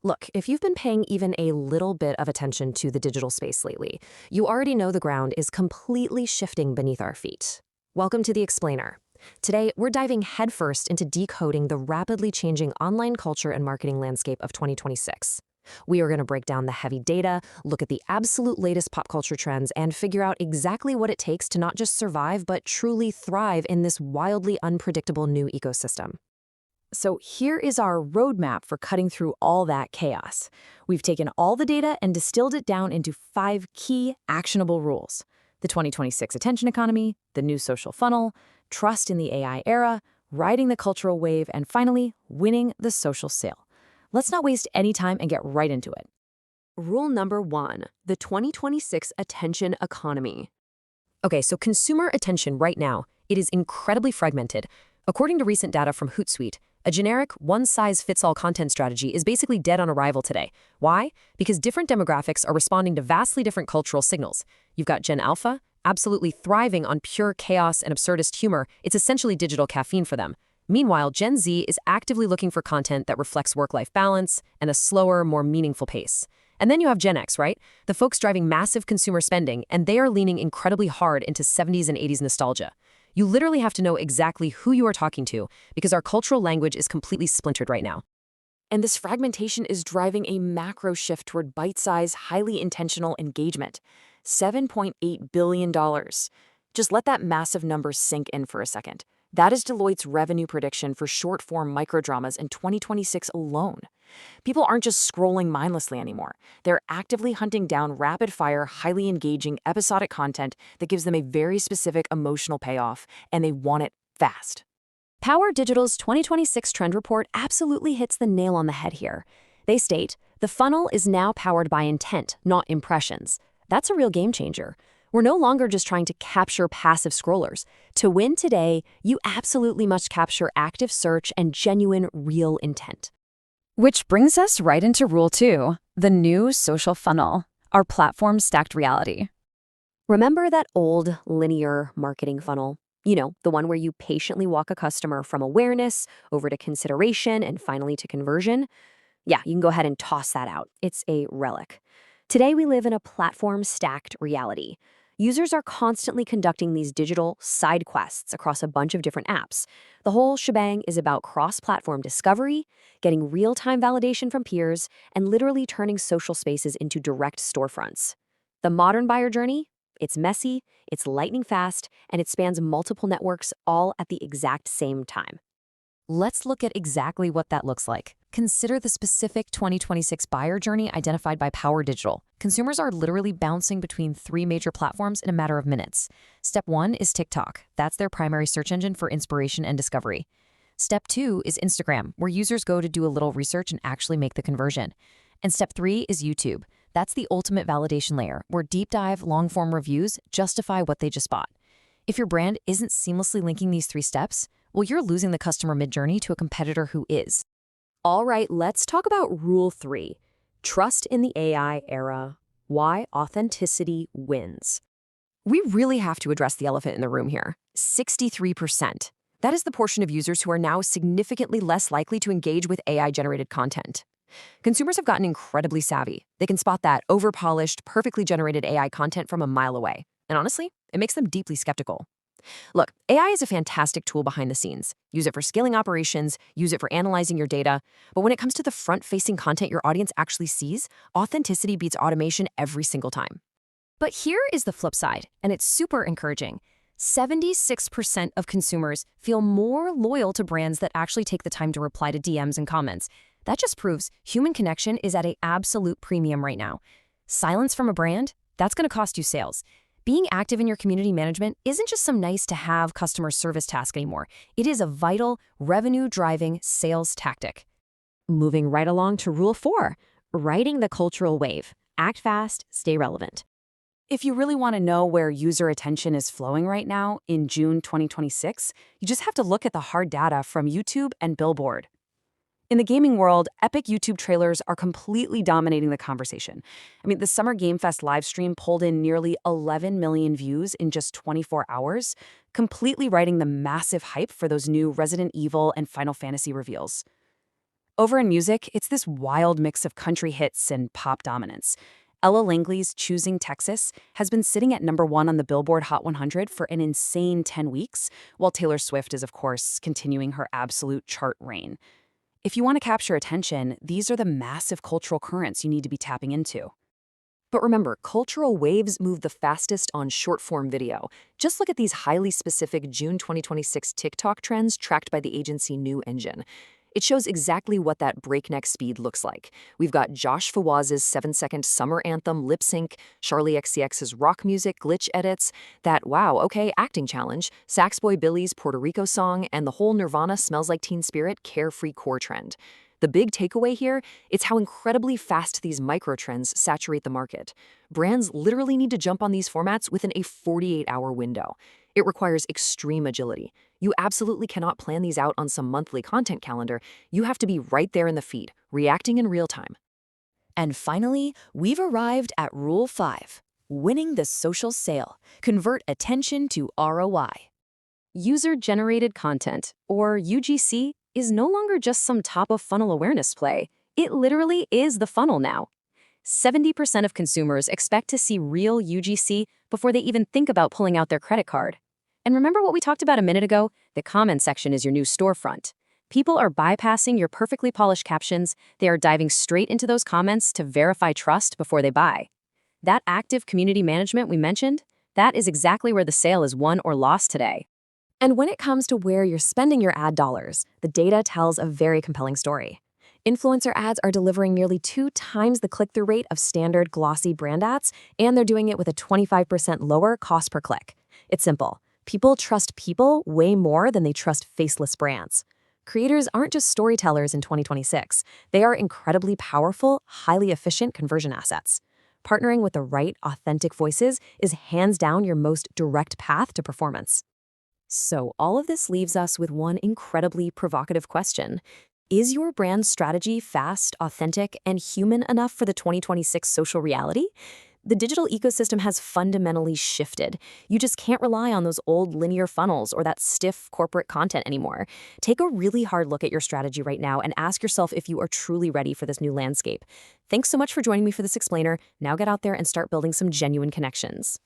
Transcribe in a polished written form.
Look, if you've been paying even a little bit of attention to the digital space lately, you already know the ground is completely shifting beneath our feet. Welcome to The Explainer. Today, we're diving headfirst into decoding the rapidly changing online culture and marketing landscape of 2026. We are going to break down the heavy data, look at the absolute latest pop culture trends, and figure out exactly what it takes to not just survive, but truly thrive in this wildly unpredictable new ecosystem. So here is our roadmap for cutting through all that chaos. We've taken all the data and distilled it down into 5 key actionable rules: the 2026 attention economy, the new social funnel, trust in the AI era, riding the cultural wave, and finally, winning the social sale. Let's not waste any time and get right into it. Rule number 1, the 2026 attention economy. Okay, so consumer attention right now, it is incredibly fragmented. According to recent data from Hootsuite, a generic one-size-fits-all content strategy is basically dead on arrival today. Why? Because different demographics are responding to vastly different cultural signals. You've got Gen Alpha, absolutely thriving on pure chaos and absurdist humor. It's essentially digital caffeine for them. Meanwhile, Gen Z is actively looking for content that reflects work-life balance and a slower, more meaningful pace. And then you have Gen X, right? The folks driving massive consumer spending, and they are leaning incredibly hard into 70s and 80s nostalgia. You literally have to know exactly who you are talking to because our cultural language is completely splintered right now. And this fragmentation is driving a macro shift toward bite-sized, highly intentional engagement. $7.8 billion. Just let that massive number sink in for a second. That is Deloitte's revenue prediction for short-form microdramas in 2026 alone. People aren't just scrolling mindlessly anymore. They're actively hunting down rapid-fire, highly engaging, episodic content that gives them a very specific emotional payoff, and they want it fast. Power Digital's 2026 trend report absolutely hits the nail on the head here. They state, the funnel is now powered by intent, not impressions. That's a real game changer. We're no longer just trying to capture passive scrollers. To win today, you absolutely must capture active search and genuine, real intent. Which brings us right into Rule 2, the new social funnel, our platform stacked reality. Remember that old linear marketing funnel? You know, the one where you patiently walk a customer from awareness over to consideration and finally to conversion? Yeah, you can go ahead and toss that out. It's a relic. Today, we live in a platform-stacked reality. Users are constantly conducting these digital side quests across a bunch of different apps. The whole shebang is about cross-platform discovery, getting real-time validation from peers, and literally turning social spaces into direct storefronts. The modern buyer journey? It's messy, it's lightning fast, and it spans multiple networks all at the exact same time. Let's look at exactly what that looks like. Consider the specific 2026 buyer journey identified by Power Digital. Consumers are literally bouncing between 3 major platforms in a matter of minutes. Step 1 is TikTok. That's their primary search engine for inspiration and discovery. Step 2 is Instagram, where users go to do a little research and actually make the conversion. And step 3 is YouTube. That's the ultimate validation layer, where deep dive, long-form reviews justify what they just bought. If your brand isn't seamlessly linking these 3 steps, well, you're losing the customer mid-journey to a competitor who is. All right, let's talk about Rule 3. Trust in the AI era. Why authenticity wins. We really have to address the elephant in the room here. 63%. That is the portion of users who are now significantly less likely to engage with AI-generated content. Consumers have gotten incredibly savvy. They can spot that over-polished, perfectly generated AI content from a mile away. And honestly, it makes them deeply skeptical. Look, AI is a fantastic tool behind the scenes. Use it for scaling operations, use it for analyzing your data. But when it comes to the front-facing content your audience actually sees, authenticity beats automation every single time. But here is the flip side, and it's super encouraging. 76% of consumers feel more loyal to brands that actually take the time to reply to DMs and comments. That just proves human connection is at an absolute premium right now. Silence from a brand? That's going to cost you sales. Being active in your community management isn't just some nice-to-have customer service task anymore. It is a vital, revenue-driving sales tactic. Moving right along to Rule 4, riding the cultural wave. Act fast, stay relevant. If you really want to know where user attention is flowing right now in June 2026, you just have to look at the hard data from YouTube and Billboard. In the gaming world, epic YouTube trailers are completely dominating the conversation. I mean, the Summer Game Fest livestream pulled in nearly 11 million views in just 24 hours, completely riding the massive hype for those new Resident Evil and Final Fantasy reveals. Over in music, it's this wild mix of country hits and pop dominance. Ella Langley's Choosing Texas has been sitting at #1 on the Billboard Hot 100 for an insane 10 weeks, while Taylor Swift is, of course, continuing her absolute chart reign. If you want to capture attention, these are the massive cultural currents you need to be tapping into. But remember, cultural waves move the fastest on short-form video. Just look at these highly specific June 2026 TikTok trends tracked by the agency New Engine. It shows exactly what that breakneck speed looks like. We've got Josh Fawaz's 7-second summer anthem lip sync, Charlie XCX's rock music glitch edits, that wow, okay, acting challenge, Saxboy Billy's Puerto Rico song, and the whole Nirvana Smells Like Teen Spirit carefree core trend. The big takeaway here, it's how incredibly fast these microtrends saturate the market. Brands literally need to jump on these formats within a 48-hour window. It requires extreme agility. You absolutely cannot plan these out on some monthly content calendar. You have to be right there in the feed, reacting in real time. And finally, we've arrived at Rule 5, winning the social sale. Convert attention to ROI. User-generated content, or UGC, is no longer just some top-of-funnel awareness play. It literally is the funnel now. 70% of consumers expect to see real UGC before they even think about pulling out their credit card. And remember what we talked about a minute ago? The comment section is your new storefront. People are bypassing your perfectly polished captions. They are diving straight into those comments to verify trust before they buy. That active community management we mentioned, that is exactly where the sale is won or lost today. And when it comes to where you're spending your ad dollars, the data tells a very compelling story. Influencer ads are delivering nearly 2 times the click-through rate of standard glossy brand ads, and they're doing it with a 25% lower cost per click. It's simple. People trust people way more than they trust faceless brands. Creators aren't just storytellers in 2026. They are incredibly powerful, highly efficient conversion assets. Partnering with the right, authentic voices is hands down your most direct path to performance. So all of this leaves us with one incredibly provocative question. Is your brand strategy fast, authentic, and human enough for the 2026 social reality? The digital ecosystem has fundamentally shifted. You just can't rely on those old linear funnels or that stiff corporate content anymore. Take a really hard look at your strategy right now and ask yourself if you are truly ready for this new landscape. Thanks so much for joining me for this explainer. Now get out there and start building some genuine connections.